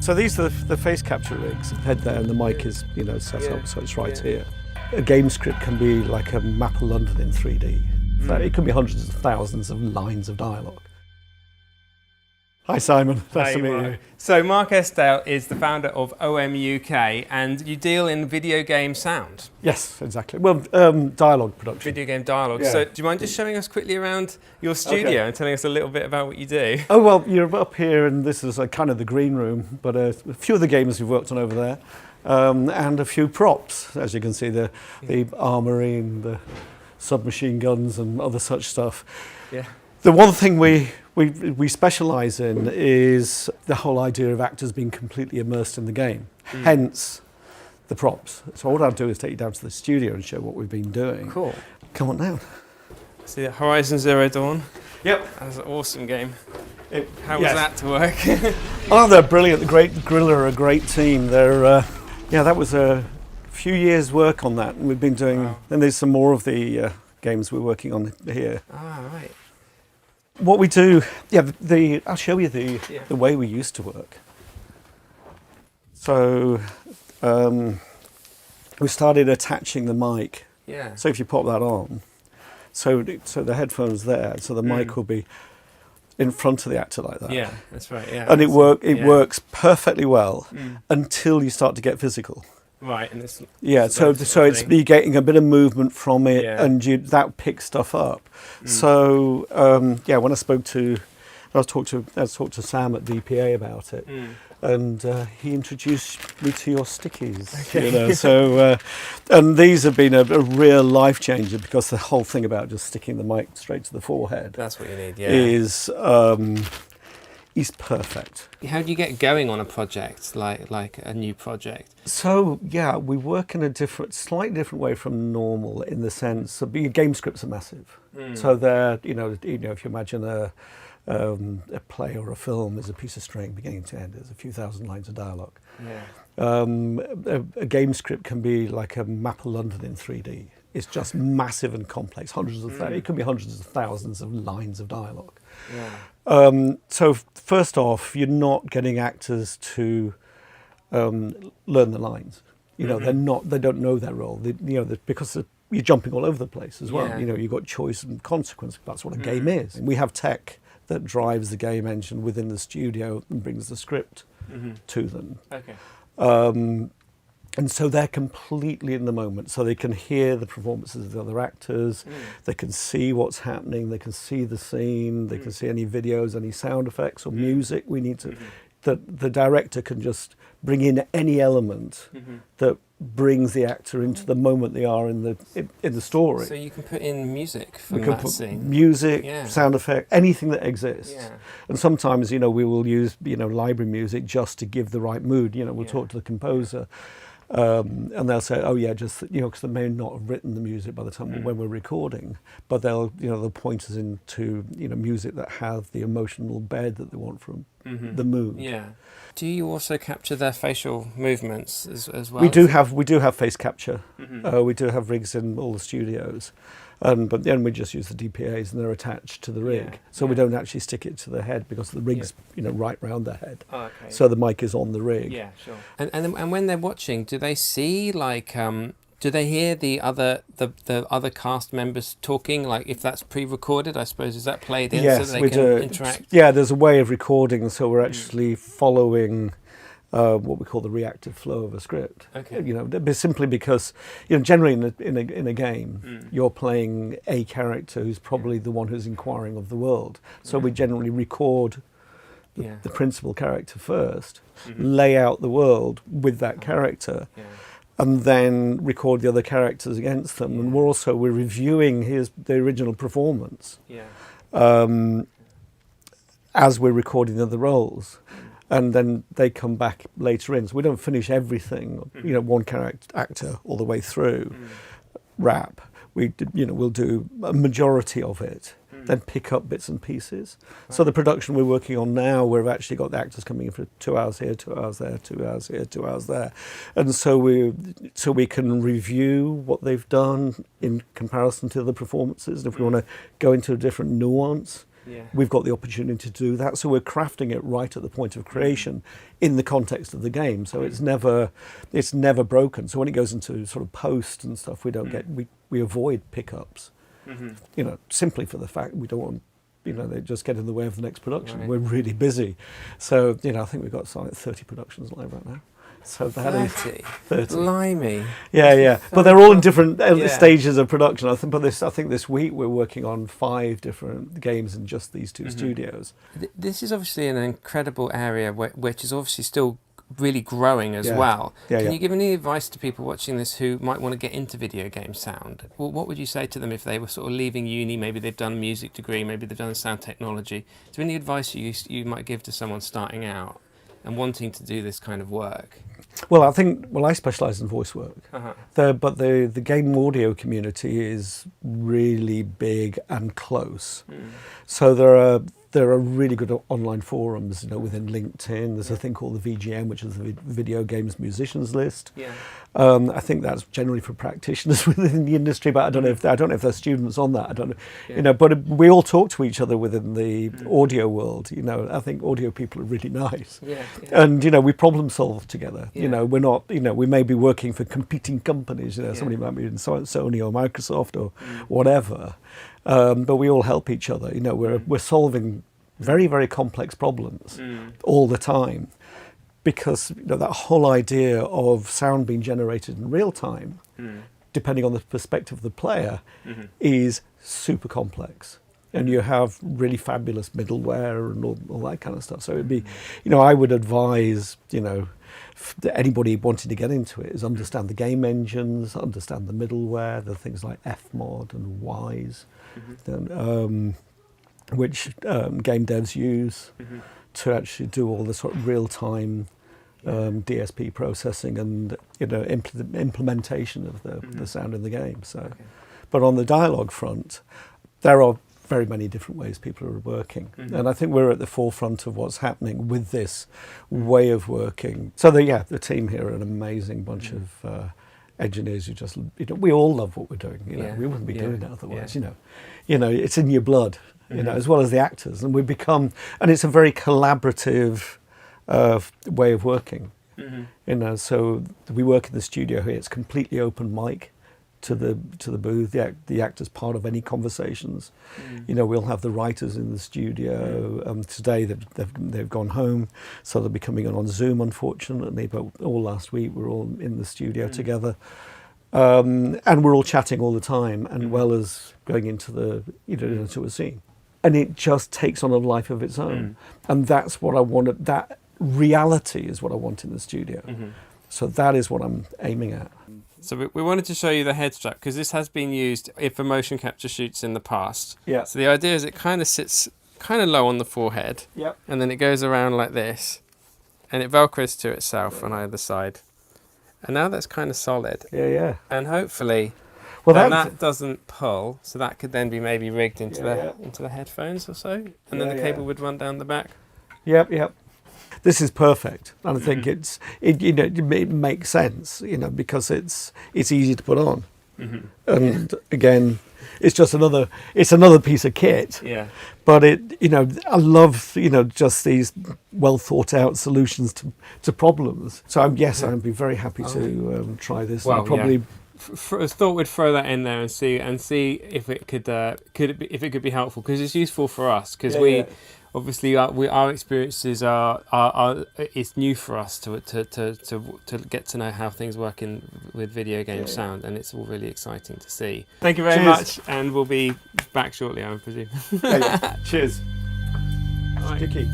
So these are the face capture rigs. Head there, and the mic is, set up, so it's right here. A game script can be like a map of London in 3D. So it can be hundreds of thousands of lines of dialogue. Hi Simon, nice to meet you. So Mark Estdale is the founder of OMUK, and you deal in video game sound. Yes, exactly. Well, dialogue production. Video game dialogue. Yeah. So do you mind just showing us quickly around your studio and telling us a little bit about what you do? Oh, well, you're up here, and this is kind of the green room, but a few of the games we've worked on over there, and a few props, as you can see, the armoury and the submachine guns and other such stuff. Yeah. The one thing we specialise in is the whole idea of actors being completely immersed in the game, hence the props. So what I'll do is take you down to the studio and show what we've been doing. Cool. Come on down. See that Horizon Zero Dawn? Yep. That's an awesome game. How was that to work? Oh, they're brilliant. The Great Gorilla are a great team. They're, that was a few years' work on that, and we've been doing, and there's some more of the games we're working on here. Ah, right. What we do, I'll show you the way we used to work. So we started attaching the mic. Yeah. So if you pop that on, so the headphone's there, so the mic will be in front of the actor like that. Yeah, that's right. Yeah. And it works perfectly well until you start to get physical. Right, and it's you're getting a bit of movement from it, and that picks stuff up. So when I talked to Sam at DPA about it, and he introduced me to your stickies. Okay. And these have been a real life changer, because the whole thing about just sticking the mic straight to the forehead, that's what you need. is perfect. How do you get going on a project like a new project? So we work in a slightly different way from normal, in the sense of game scripts are massive. So they're if you imagine a play or a film is a piece of string beginning to end. There's a few thousand lines of dialogue. Yeah. A game script can be like a map of London in 3D. It's just massive and complex. It can be hundreds of thousands of lines of dialogue. Yeah. So first off, you're not getting actors to learn the lines. They don't know their role. Because you're jumping all over the place as well. Yeah. You've got choice and consequence. That's what a game is. And we have tech that drives the game engine within the studio and brings the script to them. Okay. And so they're completely in the moment, so they can hear the performances of the other actors, they can see what's happening, they can see the scene, they can see any videos, any sound effects or music. We need to, the director can just bring in any element that brings the actor into the moment they are in the story. So you can put in music from that scene. Music, sound effect, anything that exists. Yeah. And sometimes, we will use, library music just to give the right mood. We'll talk to the composer. And they'll say, just, because they may not have written the music by the time when we're recording, but they'll point us into, music that have the emotional bed that they want from the mood. Yeah. Do you also capture their facial movements as well? We do have face capture. We do have rigs in all the studios. But then we just use the DPAs, and they're attached to the rig. So we don't actually stick it to the head, because the rig's right round the head. Oh, okay. So the mic is on the rig. Yeah, sure. And when they're watching, do they see do they hear the other cast members talking? Like, if that's pre-recorded, I suppose, is that played in so that they can interact? Yeah, there's a way of recording, so we're actually following what we call the reactive flow of a script. Okay. Simply because, generally in a game, you're playing a character who's probably the one who's inquiring of the world. So we generally record the principal character first, lay out the world with that character, and then record the other characters against them. And we're reviewing the original performance as we're recording the other roles. And then they come back later in. So we don't finish everything, one actor all the way through, wrap. We'll do a majority of it, then pick up bits and pieces. Right. So the production we're working on now, we've actually got the actors coming in for 2 hours here, 2 hours there, 2 hours here, 2 hours there. And so we can review what they've done in comparison to the performances. And if we want to go into a different nuance, we've got the opportunity to do that. So we're crafting it right at the point of creation in the context of the game. So it's never broken. So when it goes into sort of post and stuff, we don't we avoid pickups. You know, simply for the fact we don't want, you know, they just get in the way of the next production. We're really busy. So, you know, I think we've got something like 30 productions live right now. So that 30? 30. Blimey. Yeah. But they're all in different stages of production. I think this week we're working on 5 different games in just these 2 studios. This is obviously an incredible area which is obviously still really growing as well. Can you give any advice to people watching this who might want to get into video game sound? Well, what would you say to them if they were sort of leaving uni? Maybe they've done a music degree, maybe they've done sound technology. Is there any advice you might give to someone starting out and wanting to do this kind of work? Well, I specialise in voice work, but the game audio community is really big and close. So there are really good online forums, you know, within LinkedIn. There's a thing called the VGM, which is the Video Games Musicians List. I think that's generally for practitioners within the industry, but I don't know if there's students on that. I don't know, you know. But we all talk to each other within the audio world. You know, I think audio people are really nice, and you know, we problem solve together. You know, we're not, you know, we may be working for competing companies. You know, somebody might be in Sony or Microsoft or whatever. But we all help each other. You know, we're solving very, very complex problems all the time, because you know that whole idea of sound being generated in real time, depending on the perspective of the player, is super complex. And you have really fabulous middleware and all that kind of stuff. So it'd be, you know, I would advise, you know, anybody wanting to get into it is understand the game engines, understand the middleware, the things like Fmod and Wise, which game devs use to actually do all the sort of real-time DSP processing and, you know, implementation of the sound in the game. So, but on the dialogue front, there are very many different ways people are working, and I think we're at the forefront of what's happening with this way of working. So the team here are an amazing bunch of engineers who just, you know, we all love what we're doing. You know, we wouldn't be doing it otherwise. You know, it's in your blood. You know, as well as the actors, and and it's a very collaborative way of working. You know, so we work in the studio here. It's completely open mic to the booth. The actor's part of any conversations. You know, we'll have the writers in the studio. Today they've gone home, so they'll be coming on Zoom, unfortunately. But all last week we're all in the studio together, and we're all chatting all the time, and well as going into into a scene. And it just takes on a life of its own. And that's what I wanted. That reality is what I want in the studio. So that is what I'm aiming at. So we wanted to show you the head strap, because this has been used for motion capture shoots in the past. So the idea is it kind of sits kind of low on the forehead. And then it goes around like this. And it velcros to itself on either side. And now that's kind of solid. And hopefully... Well, that doesn't pull, so that could then be maybe rigged into the headphones or so, and then the cable would run down the back. This is perfect, and I think it makes sense, you know, because it's easy to put on, and again, it's just another piece of kit. But I love, you know, just these well thought out solutions to problems. So I'd be very happy to try this. Well, and probably. I thought we'd throw that in there and see if it could be helpful, because it's useful for us, because obviously our experiences are it's new for us to get to know how things work with video game sound, and it's all really exciting to see. Thank you very much, and we'll be back shortly, I presume. Cheers. Right. Sticky.